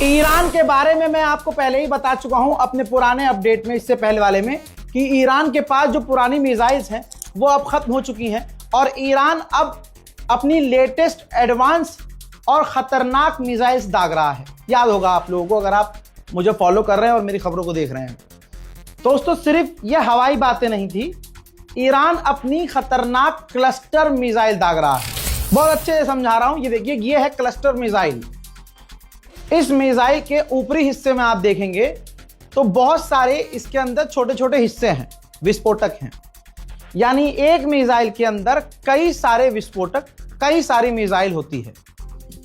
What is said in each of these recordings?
Iran के बारे में मैं आपको पहले ही बता चुका हूं अपने पुराने अपडेट में, इससे पहले वाले में, कि ईरान के पास जो पुरानी मिसाइल्स हैं वो अब खत्म हो चुकी हैं और ईरान अब अपनी लेटेस्ट एडवांस और खतरनाक मिसाइल्स दाग रहा है। याद होगा आप लोगों को, अगर आप मुझे फॉलो कर रहे हैं और मेरी खबरों को देख रहे हैं। दोस्तों, सिर्फ यह हवाई बातें नहीं थी, ईरान अपनी खतरनाक क्लस्टर मिसाइल दाग रहा है। बहुत अच्छे से समझा रहा हूं, ये देखिए, ये है क्लस्टर मिसाइल। इस मिसाइल के ऊपरी हिस्से में आप देखेंगे तो बहुत सारे इसके अंदर छोटे छोटे हिस्से हैं, विस्फोटक हैं। यानी एक मिसाइल के अंदर कई सारे विस्फोटक, कई सारी मिसाइल होती है।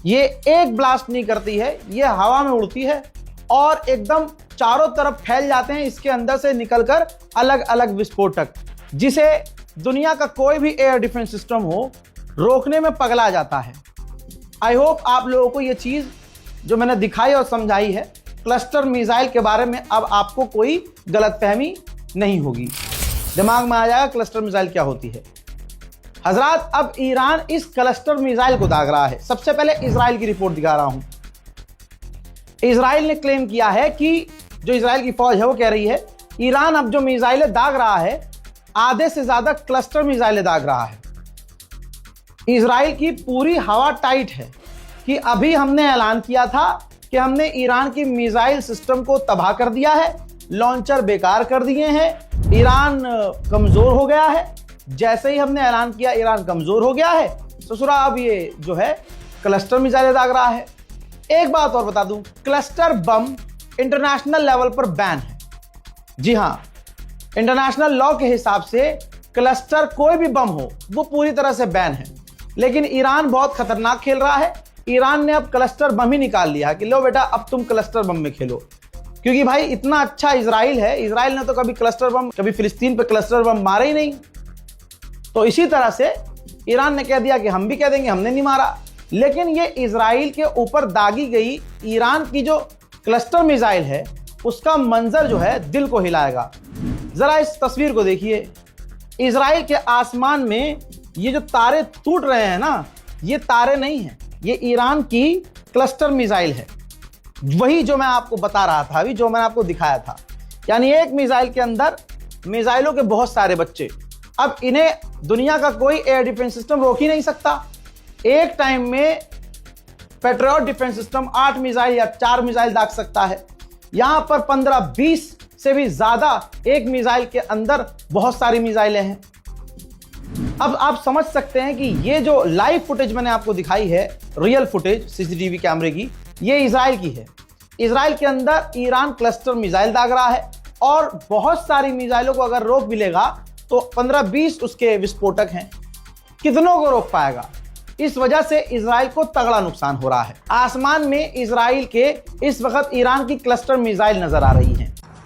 ये एक ब्लास्ट नहीं करती है, ये हवा में उड़ती है और एकदम चारों तरफ फैल जाते हैं इसके अंदर से निकलकर अलग अलग विस्फोटक, जिसे दुनिया का कोई भी एयर डिफेंस सिस्टम हो रोकने में पगला जाता है। आई होप आप लोगों को ये चीज जो मैंने दिखाई और समझाई है क्लस्टर मिसाइल के बारे में, अब आपको कोई गलतफहमी नहीं होगी, दिमाग में आ जाएगा क्लस्टर मिसाइल क्या होती है। हजरात, अब ईरान इस क्लस्टर मिसाइल को दाग रहा है। सबसे पहले इजराइल की रिपोर्ट दिखा रहा हूं। इजराइल ने क्लेम किया है कि जो इजराइल की फौज है वो कह रही है ईरान अब जो मिसाइलें दाग रहा है, आधे से ज्यादा क्लस्टर मिसाइलें दाग रहा है। इजराइल की पूरी हवा टाइट है कि अभी हमने ऐलान किया था कि हमने ईरान की मिसाइल सिस्टम को तबाह कर दिया है, लॉन्चर बेकार कर दिए हैं, ईरान कमजोर हो गया है। जैसे ही हमने ऐलान किया ईरान कमजोर हो गया है, ससुरा अब ये जो है क्लस्टर मिसाइलें दाग रहा है। एक बात और बता दूं, क्लस्टर बम इंटरनेशनल लेवल पर बैन है। जी हां, इंटरनेशनल लॉ के हिसाब से क्लस्टर कोई भी बम हो वो पूरी तरह से बैन है, लेकिन ईरान बहुत खतरनाक खेल रहा है। ईरान ने अब क्लस्टर बम ही निकाल लिया कि लो बेटा अब तुम क्लस्टर बम में खेलो, क्योंकि भाई इतना अच्छा इजराइल है, इजराइल ने तो कभी क्लस्टर बम, कभी फिलिस्तीन पे क्लस्टर बम मारे ही नहीं। तो इसी तरह से ईरान ने कह दिया कि हम भी कह देंगे हमने नहीं मारा। लेकिन ये इजराइल के ऊपर दागी गई ईरान की जो क्लस्टर मिसाइल है उसका मंजर जो है दिल को हिलाएगा। जरा इस तस्वीर को देखिए, इजराइल के आसमान में ये जो तारे टूट रहे हैं ना, ये तारे नहीं हैं, ये ईरान की क्लस्टर मिसाइल है। वही जो मैं आपको बता रहा था अभी, जो मैंने आपको दिखाया था। यानी एक मिसाइल के अंदर मिसाइलों के बहुत सारे बच्चे। अब इन्हें दुनिया का कोई एयर डिफेंस सिस्टम रोक ही नहीं सकता। एक टाइम में पेट्रियट डिफेंस सिस्टम 8 मिसाइल या 4 मिसाइल दाग सकता है, यहां पर 15-20 से भी ज्यादा एक मिसाइल के अंदर बहुत सारी मिसाइलें हैं। अब आप समझ सकते हैं कि ये जो लाइव फुटेज मैंने आपको दिखाई है, रियल फुटेज सीसीटीवी कैमरे की, ये इजराइल की है। इजराइल के अंदर ईरान क्लस्टर मिसाइल दाग रहा है और बहुत सारी मिसाइलों को अगर रोक भी लेगा तो 15-20 उसके विस्फोटक हैं। कितनों को रोक पाएगा? इस वजह से इजराइल को तगड़ा नुकसान हो रहा है। आसमान में इजराइल के इस वक्त ईरान की क्लस्टर मिसाइल नजर आ रही हैं।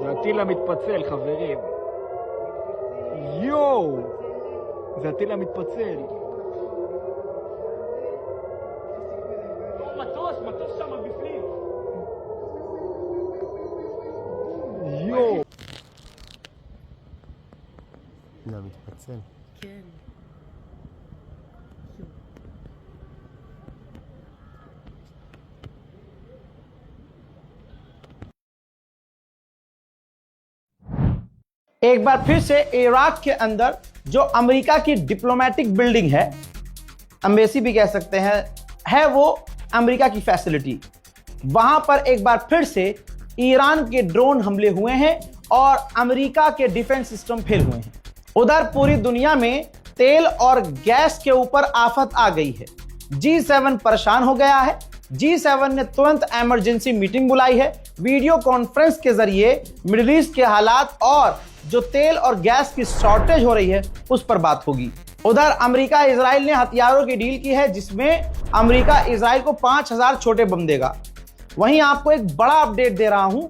זה הטיל המתפצל, חברים. יואו! זה הטיל המתפצל. מטוס שם בפנים. יואו! זה מתפצל. כן. एक बार फिर से इराक के अंदर जो अमेरिका की डिप्लोमेटिक बिल्डिंग है, एम्बेसी भी कह सकते हैं, है वो अमेरिका की फैसिलिटी, वहां पर एक बार फिर से ईरान के ड्रोन हमले हुए हैं और अमेरिका के डिफेंस सिस्टम फेल हुए हैं। उधर पूरी दुनिया में तेल और गैस के ऊपर आफत आ गई है। G7 परेशान हो गया है। G7 ने तुरंत इमरजेंसी मीटिंग बुलाई है। वीडियो कॉन्फ्रेंस के जरिए मिडिल ईस्ट के हालात और जो तेल और गैस की शॉर्टेज हो रही है उस पर बात होगी। उधर अमेरिका इजराइल ने हथियारों की डील की है, जिसमें अमेरिका इजराइल को 5000 छोटे बम देगा। वहीं आपको एक बड़ा अपडेट दे रहा हूं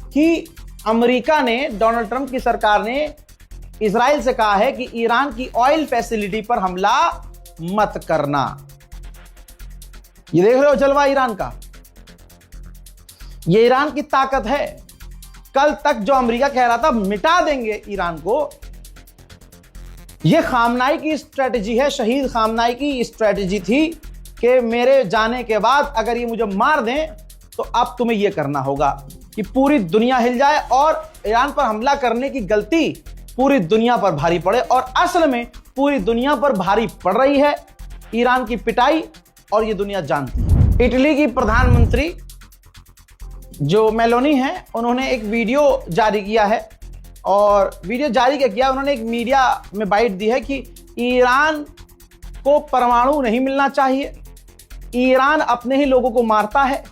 कि अमेरिका ने, डोनाल्ड ट्रंप की सरकार ने इजराइल से कहा है कि ईरान की ऑयल फैसिलिटी पर हमला मत करना। ये देख रहे हो जलवा ईरान का, ये ईरान की ताकत है। कल तक जो अमेरिका कह रहा था मिटा देंगे ईरान को, यह खामनाई की स्ट्रेटजी है, शहीद खामनाई की स्ट्रेटजी थी कि मेरे जाने के बाद अगर ये मुझे मार दें तो अब तुम्हें यह करना होगा कि पूरी दुनिया हिल जाए और ईरान पर हमला करने की गलती पूरी दुनिया पर भारी पड़े। और असल में पूरी दुनिया पर भारी पड़ रही है ईरान की पिटाई, और ये दुनिया जानती है। इटली की प्रधानमंत्री जो मेलोनी है, उन्होंने एक वीडियो जारी किया है, और वीडियो जारी क्या किया, उन्होंने एक मीडिया में बाइट दी है कि ईरान को परमाणु नहीं मिलना चाहिए, ईरान अपने ही लोगों को मारता है,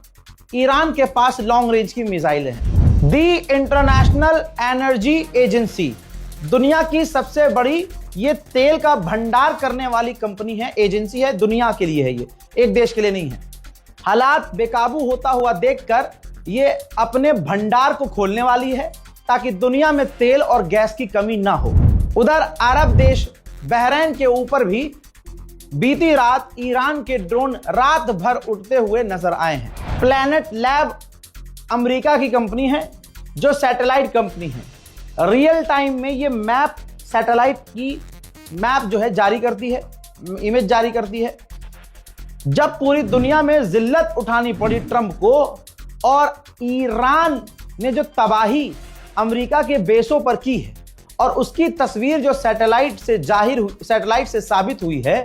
ईरान के पास लॉन्ग रेंज की मिसाइलें हैं। दी इंटरनेशनल एनर्जी एजेंसी दुनिया की सबसे बड़ी ये तेल का भंडार करने वाली कंपनी है, एजेंसी है, दुनिया के लिए है, ये एक देश के लिए नहीं है। हालात बेकाबू होता हुआ देखकर ये अपने भंडार को खोलने वाली है ताकि दुनिया में तेल और गैस की कमी ना हो। उधर अरब देश बहरीन के ऊपर भी बीती रात ईरान के ड्रोन रात भर उड़ते हुए नजर आए हैं। प्लैनेट लैब अमेरिका की कंपनी है, जो सैटेलाइट कंपनी है। रियल टाइम में ये मैप, सैटेलाइट की मैप जो है जारी करती है, इमेज जारी करती है। जब पूरी दुनिया में जिल्लत उठानी पड़ी ट्रंप को, और ईरान ने जो तबाही अमेरिका के बेसों पर की है, और उसकी तस्वीर जो सैटेलाइट से साबित हुई है,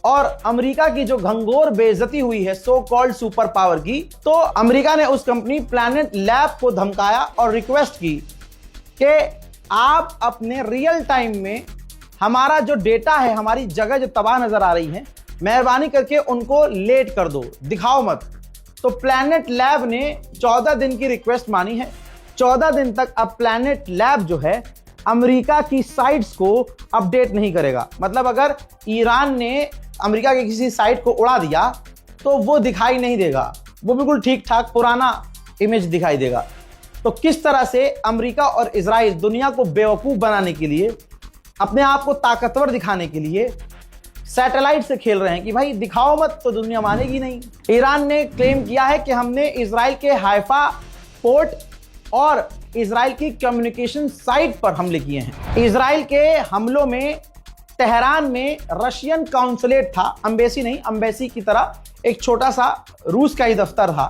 और अमेरिका की जो घंघोर बेइज्जती हुई है सो कॉल्ड सुपर पावर की, तो अमेरिका ने उस कंपनी प्लैनेट लैब को धमकाया और रिक्वेस्ट की कि आप अपने रियल टाइम में हमारा जो डेटा है, हमारी जगह जो तबाह नजर आ रही है, मेहरबानी करके उनको लेट कर दो, दिखाओ मत। तो प्लैनेट लैब ने 14 दिन की रिक्वेस्ट मानी है। 14 दिन तक अब प्लैनेट लैब जो है अमेरिका की साइट्स को अपडेट नहीं करेगा। मतलब अगर ईरान ने अमेरिका के किसी साइट को उड़ा दिया तो वो दिखाई नहीं देगा, वो बिल्कुल ठीक ठाक पुराना इमेज दिखाई देगा। तो किस तरह से अमेरिका और इजराइल दुनिया को बेवकूफ बनाने के लिए, अपने आप को ताकतवर दिखाने के लिए सैटेलाइट से खेल रहे हैं कि भाई दिखाओ मत तो दुनिया मानेगी नहीं। ईरान ने क्लेम किया है कि हमने इजराइल के हाइफा पोर्ट और इजराइल की कम्युनिकेशन साइट पर हमले किए हैं। इजराइल के हमलों में तेहरान में रशियन काउंसुलेट था, एम्बेसी नहीं, एम्बेसी की तरह एक छोटा सा रूस का ही दफ्तर था।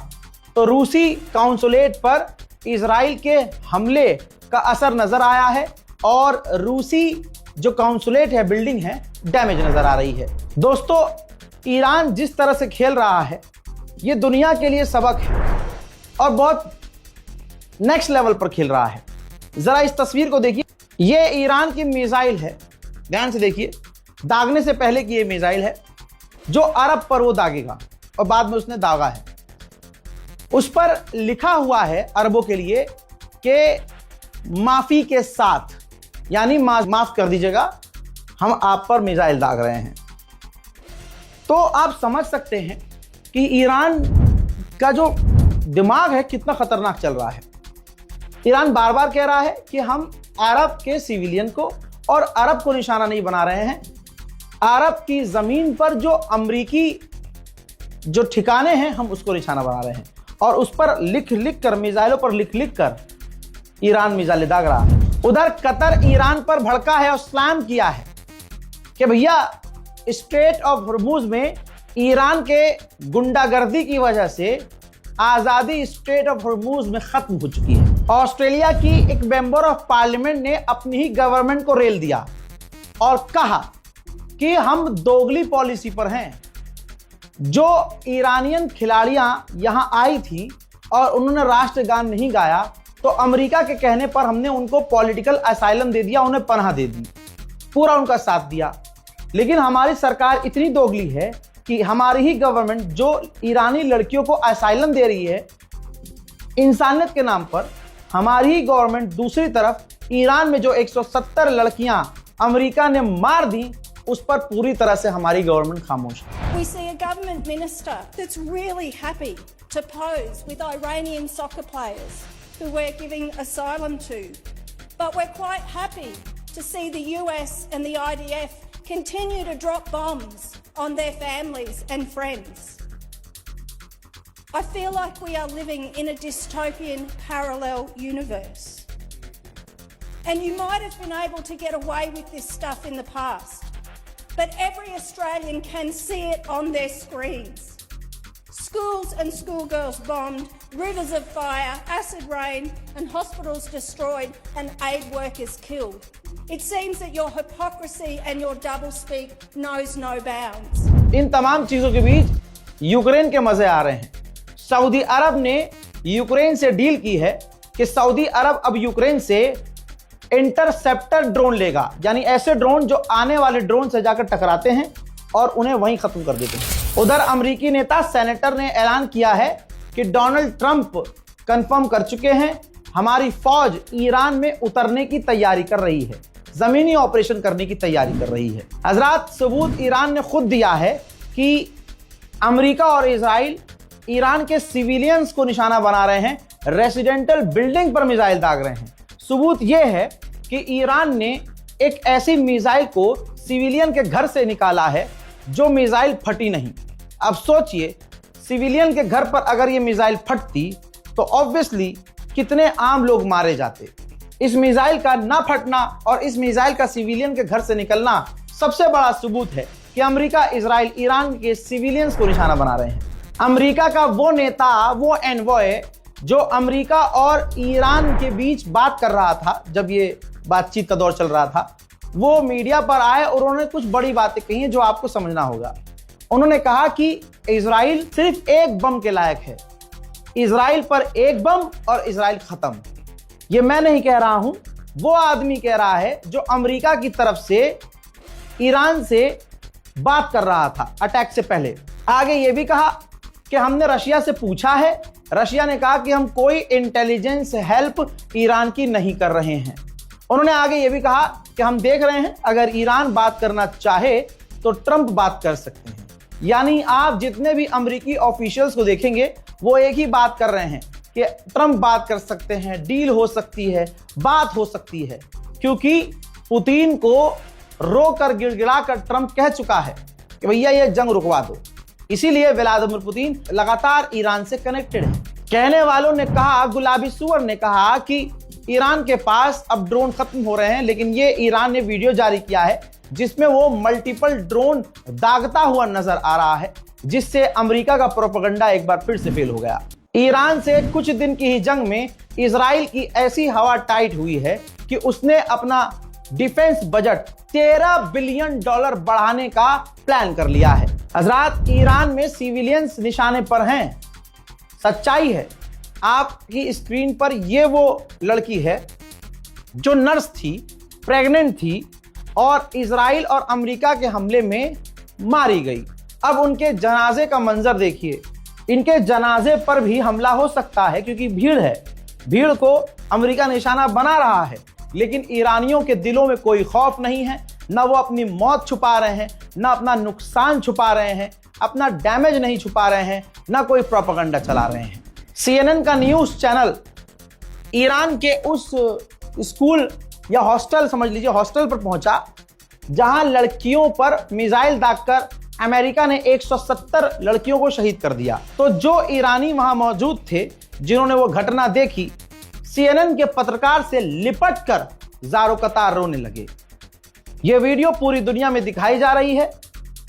तो रूसी काउंसुलेट पर इजराइल के हमले का असर नजर आया है, और रूसी जो काउंसुलेट है, बिल्डिंग है, डैमेज नजर आ रही है। दोस्तों, ईरान जिस तरह से खेल रहा है ये दुनिया के लिए सबक है, और बहुत नेक्स्ट लेवल पर खेल रहा है। जरा इस तस्वीर को देखिए, ये ईरान की मिसाइल है, ध्यान से देखिए, दागने से पहले की ये मिसाइल है, जो अरब पर वो दागेगा और बाद में उसने दागा है। उस पर लिखा हुआ है अरबों के लिए कि माफी के साथ, यानी माफ कर दीजिएगा, हम आप पर मिसाइल दाग रहे हैं। तो आप समझ सकते हैं कि ईरान का जो दिमाग है कितना खतरनाक चल रहा है। ईरान बार बार कह रहा है कि हम अरब के सिविलियन को और अरब को निशाना नहीं बना रहे हैं, अरब की जमीन पर जो अमरीकी जो ठिकाने हैं हम उसको निशाना बना रहे हैं, और उस पर लिख लिख कर, मिसाइलों पर लिख लिख कर ईरान मिसाइलें दाग रहा है। उधर कतर ईरान पर भड़का है और स्लैम किया है कि भैया स्ट्रेट ऑफ हॉर्मुज में ईरान के गुंडागर्दी की वजह से आजादी स्ट्रेट ऑफ हॉर्मुज में खत्म हो चुकी है। ऑस्ट्रेलिया की एक मेंबर ऑफ पार्लियामेंट ने अपनी ही गवर्नमेंट को रेल दिया और कहा कि हम दोगली पॉलिसी पर हैं। जो ईरानियन खिलाड़ियां यहां आई थी और उन्होंने राष्ट्रगान नहीं गाया, तो अमेरिका के कहने पर हमने उनको पॉलिटिकल असाइलम दे दिया, उन्हें पनाह दे दी, पूरा उनका साथ दिया। लेकिन हमारी सरकार इतनी दोगली है कि हमारी ही गवर्नमेंट जो ईरानी लड़कियों को असाइलम दे रही है इंसानियत के नाम पर, हमारी ही गवर्नमेंट दूसरी तरफ ईरान में जो 170 लड़कियां अमेरिका ने मार दी उस पर पूरी तरह से हमारी गवर्नमेंट खामोश है। We see a government minister that's really happy to pose with Iranian soccer players who we're giving asylum to. But we're quite happy to see the US and the IDF continue to drop bombs on their families and friends. I feel like we are living in a dystopian parallel universe. And you might have been able to get away with this stuff in the past, but every Australian can see it on their screens. Schools and schoolgirls bombed, rivers of fire, acid rain, and hospitals destroyed, and aid workers killed. It seems that your hypocrisy and your doublespeak knows no bounds. इन तमाम चीजों के बीच Ukraine के मजे आ रहे हैं। Saudi अरब ने Ukraine से deal की है कि सऊदी अरब अब यूक्रेन से इंटरसेप्टर ड्रोन लेगा, यानी ऐसे ड्रोन जो आने वाले ड्रोन से जाकर टकराते हैं और उन्हें वहीं खत्म कर देते हैं। उधर अमेरिकी नेता सेनेटर ने ऐलान किया है कि डोनाल्ड ट्रंप कंफर्म कर चुके हैं हमारी फौज ईरान में उतरने की तैयारी कर रही है, जमीनी ऑपरेशन करने की तैयारी कर रही है। हजरात, सबूत ईरान ने खुद दिया है कि अमेरिका और इजराइल ईरान के सिविलियंस को निशाना बना रहे हैं, रेसिडेंटल बिल्डिंग पर मिसाइल दाग रहे हैं। सबूत यह है कि ईरान ने एक ऐसी मिसाइल को सिविलियन के घर से निकाला है जो मिसाइल फटी नहीं। अब सोचिए, सिविलियन के घर पर अगर यह मिसाइल फटती तो ऑब्वियसली कितने आम लोग मारे जाते। इस मिसाइल का ना फटना और इस मिसाइल का सिविलियन के घर से निकलना सबसे बड़ा सबूत है कि अमेरिका, इजराइल ईरान के सिविलियंस को निशाना बना रहे हैं। अमेरिका का वो नेता, वो एनवॉय जो अमेरिका और ईरान के बीच बात कर रहा था, जब ये बातचीत का दौर चल रहा था, वो मीडिया पर आए और उन्होंने कुछ बड़ी बातें कही हैं जो आपको समझना होगा। उन्होंने कहा कि इजराइल सिर्फ एक बम के लायक है, इजराइल पर एक बम और इजराइल खत्म। ये मैं नहीं कह रहा हूं, वो आदमी कह रहा है जो अमेरिका की तरफ से ईरान से बात कर रहा था अटैक से पहले। आगे ये भी कहा कि हमने रशिया से पूछा है, रशिया ने कहा कि हम कोई इंटेलिजेंस हेल्प ईरान की नहीं कर रहे हैं। उन्होंने आगे ये भी कहा कि हम देख रहे हैं अगर ईरान बात करना चाहे तो ट्रंप बात कर सकते हैं। यानी आप जितने भी अमेरिकी ऑफिशियल्स को देखेंगे वो एक ही बात कर रहे हैं कि ट्रंप बात कर सकते हैं, डील हो सकती है, बात हो सकती है, क्योंकि पुतिन को रोकर गिड़गिड़ाकर ट्रंप कह चुका है कि भैया ये जंग रुकवा दो। इसीलिए व्लादिमीर पुतिन लगातार ईरान से कनेक्टेड है। कहने वालों ने कहा, गुलाबी सुअर ने कहा कि ईरान के पास अब ड्रोन खत्म हो रहे हैं, लेकिन ये ईरान ने वीडियो जारी किया है जिसमें वो मल्टीपल ड्रोन दागता हुआ नजर आ रहा है, जिससे अमेरिका का प्रोपेगेंडा एक बार फिर से फेल हो गया। ईरान से कुछ दिन की ही जंग में इजराइल की ऐसी हवा टाइट हुई है कि उसने अपना डिफेंस बजट $13 बिलियन बढ़ाने का प्लान कर लिया है। हजरात, ईरान में सिविलियंस निशाने पर हैं, सच्चाई है। आपकी स्क्रीन पर ये वो लड़की है जो नर्स थी, प्रेग्नेंट थी और इजराइल और अमेरिका के हमले में मारी गई। अब उनके जनाजे का मंजर देखिए। इनके जनाजे पर भी हमला हो सकता है क्योंकि भीड़ है, भीड़ को अमेरिका निशाना बना रहा है, लेकिन ईरानियों के दिलों में कोई खौफ नहीं है। ना वो अपनी मौत छुपा रहे हैं, ना अपना नुकसान छुपा रहे हैं, अपना डैमेज नहीं छुपा रहे हैं, ना कोई प्रोपेगेंडा चला रहे हैं। CNN का न्यूज चैनल ईरान के उस स्कूल या हॉस्टल, समझ लीजिए हॉस्टल पर पहुंचा जहां लड़कियों पर मिसाइल दागकर अमेरिका ने 170 लड़कियों को शहीद कर दिया। तो जो ईरानी वहां मौजूद थे जिन्होंने वो घटना देखी, CNN के पत्रकार से लिपटकर ज़ारो कतार रोने लगे। यह वीडियो पूरी दुनिया में दिखाई जा रही है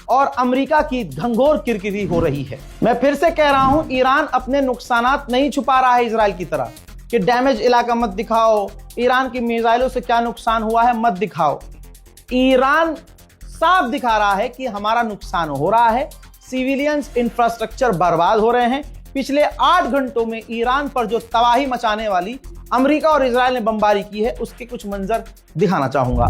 और अमेरिका की घंघोर किरकिरी हो रही है। मैं फिर से कह रहा हूं, ईरान अपने नुकसानात नहीं छुपा रहा है इजराइल की तरह कि डैमेज इलाका मत दिखाओ, ईरान की मिसाइलों से क्या नुकसान हुआ है मत दिखाओ। ईरान साफ दिखा रहा है कि हमारा नुकसान हो रहा है, सिविलियंस इंफ्रास्ट्रक्चर बर्बाद हो रहे हैं। पिछले 8 घंटों में ईरान पर जो तबाही मचाने वाली अमेरिका और इजराइल ने बमबारी की है, उसके कुछ मंजर दिखाना चाहूंगा।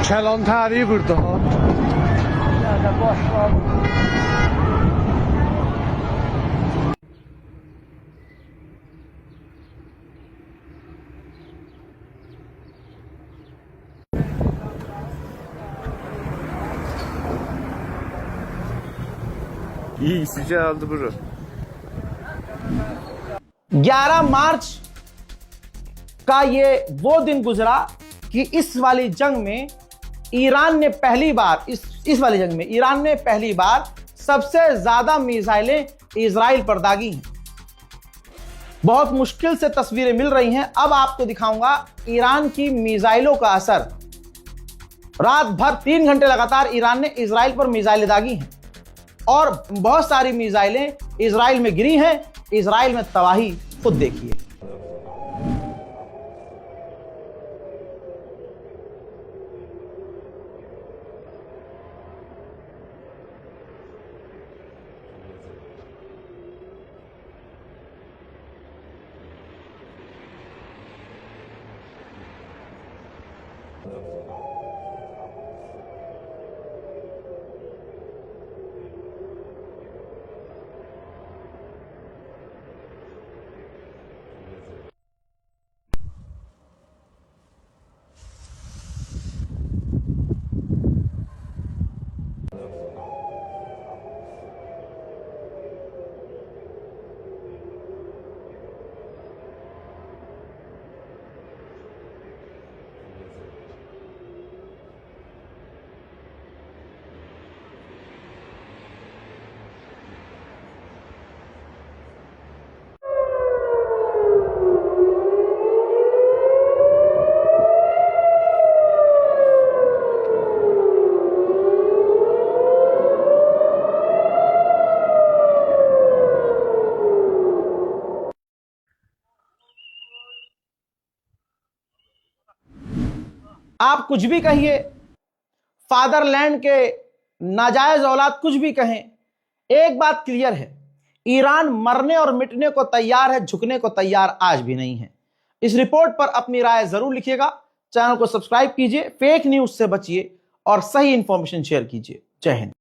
Kəlantari burada ha. İyi sıcağı aldı buru. 11 मार्च का ये वो दिन गुजरा कि इस वाली जंग में ईरान ने पहली बार इस वाली जंग में ईरान ने पहली बार सबसे ज्यादा मिसाइलें इजराइल पर दागी हैं। बहुत मुश्किल से तस्वीरें मिल रही हैं। अब आपको दिखाऊंगा ईरान की मिसाइलों का असर। रात भर 3 घंटे लगातार ईरान ने इजराइल पर मिसाइलें दागी हैं और बहुत सारी मिसाइलें इजराइल में गिरी हैं। इजराइल में तबाही खुद देखिए। आप कुछ भी कहिए, फादरलैंड के नाजायज औलाद कुछ भी कहें, एक बात क्लियर है, ईरान मरने और मिटने को तैयार है, झुकने को तैयार आज भी नहीं है। इस रिपोर्ट पर अपनी राय जरूर लिखिएगा। चैनल को सब्सक्राइब कीजिए, फेक न्यूज से बचिए और सही इंफॉर्मेशन शेयर कीजिए। जय हिंद।